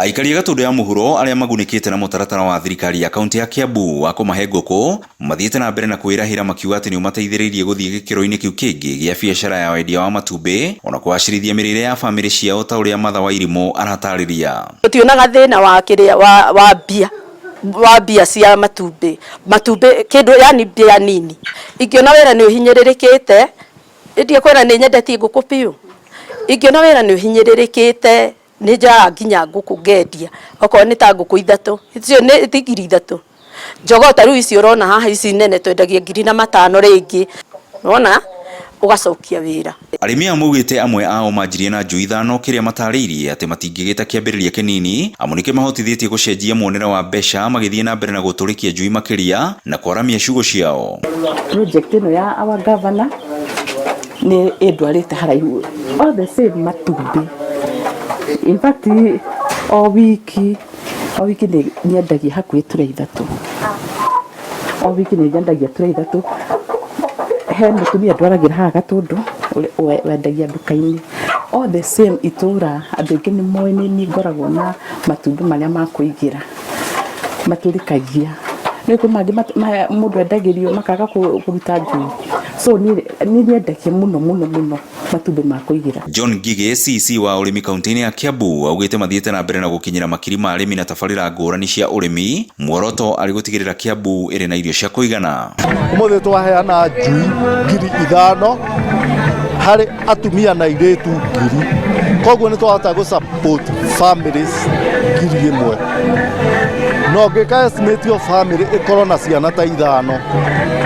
Aikari a Gatundu ya Mũhuro arĩa magunikĩte na mũtaratara wa thirikari ya kaunti ya Kiambu wa kũmahe ngũkũ mathiĩte na mbere na kwĩrahĩra makiuga atĩ nĩũmateithĩrĩirie gũthiĩ gĩkĩro-inĩ kĩu kĩngĩ gĩa biacara ya wendia wa matumbĩ ona kũgacĩrithia mĩrĩre ya bamĩrĩ ciao ta ũrĩa Martha Wairimũ aratarĩria. Tũtionaga thĩna wa mbia cia matumbĩ kĩndũ yani mbia nini ingĩona wĩra nĩ ũhinyĩrĩrĩkĩte kwĩra nĩ nyendetie ngũkũ biũ ingĩona wĩra nĩ ũhinyĩrĩrĩkĩte nĩ njara nginya ngũkũ ngendia okorwo nĩ ta ngũkũ ithatũ icio nĩ ngiri ithatũ njogoo ta rĩu ici ũrona haha ici nene twendagia 5,000 rĩngĩ unaona ugacokia wĩra. Arĩmi a maugĩte amwe ao manjirie na njui ithano kĩrĩa matarĩirie atĩ matingĩgĩta kĩambĩrĩria kĩnini amu nĩkĩo mahotithĩtie gũcenjia muonere wa mbeca magĩthiĩ na mbere na gũtũrĩkia njui makĩria na kwaramia ciugo ciao. Project ĩno ya our governor nĩ ĩndwarĩte haraihu all the same matumbĩ. In fact o wiki nĩ nyendagia hakuhĩ tũrĩa ithatũ o wiki nĩ nyendagia tũrĩa ithatũ. He mũtumia ndwaragĩra haha Gatundu wendagia nduka-inĩ all the same itũra andũ aingĩ nĩ moĩ nĩ ngoragwo na matumbĩ marĩa ma kũigĩra matũrĩkagia nĩ kwĩ mangĩ mũndũ endagĩrio makaga kũruta njui so nĩ nyendagia mũno matumbĩ ma kũigĩra. John Ngige CC wa ũrĩmi kaunti-inĩ ya Kiambu augĩte mathiĩte na mbere na gũkinyĩra makiri ma arĩmi na tabarĩra ngũrani cia ũrĩmi muoroto arĩ gũtigĩrĩra Kiambu ĩrĩ na irio cia kũigana. Ũmũthĩ twaheana njui 5,000 harĩ atumia na airĩtu 1,000 koguo nĩ twahota gũ support families 1,000 no ngĩka estimate yo family ĩkorwo na ciana ta 5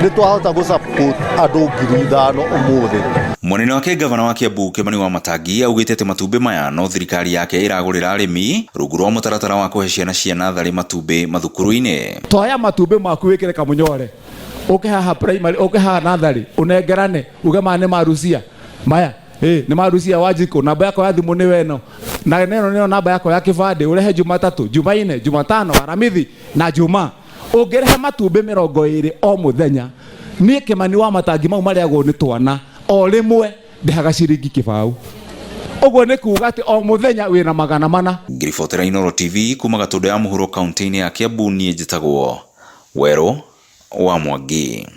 nĩ twahota gũ support andũ 5,000 ũmũthĩ. Mũnene wake gavana wa Kiambu Kimani Wamatangi augĩte atĩ matumbĩ maya no thirikari yake ĩragũrĩra arĩmi rungu rwa mũtaratara wa kũhe ciana cia natharĩ matumbĩ mathukuru-inĩ. Twoya matumbĩ maku wĩkĩre kamunyore ũke haha primary ũke haha natharĩ ũnengerane uge maya nĩ marucia maya nĩ marucia Wanjikũ namba yako ya thimũ nĩ weno na nĩyo namba yako ya kĩbandĩ ũrehe Jumatatũ Jumaine Jumatano Aramithi na Juma ũngĩrehe matumbĩ 20 o mũthenya niĩ Kimani Wamatangi mau marĩagwo nĩ twana o rĩmwe ndehaga ciringi kĩbaũ ũguo nĩ kuuga atĩ o mũthenya wĩna 400. Ngiribotera Inooro TV kuma Gatundu ya Mũhuro kaunti-inĩ ya Kiambu niĩ njĩtagwo Werũ wa Mwangi.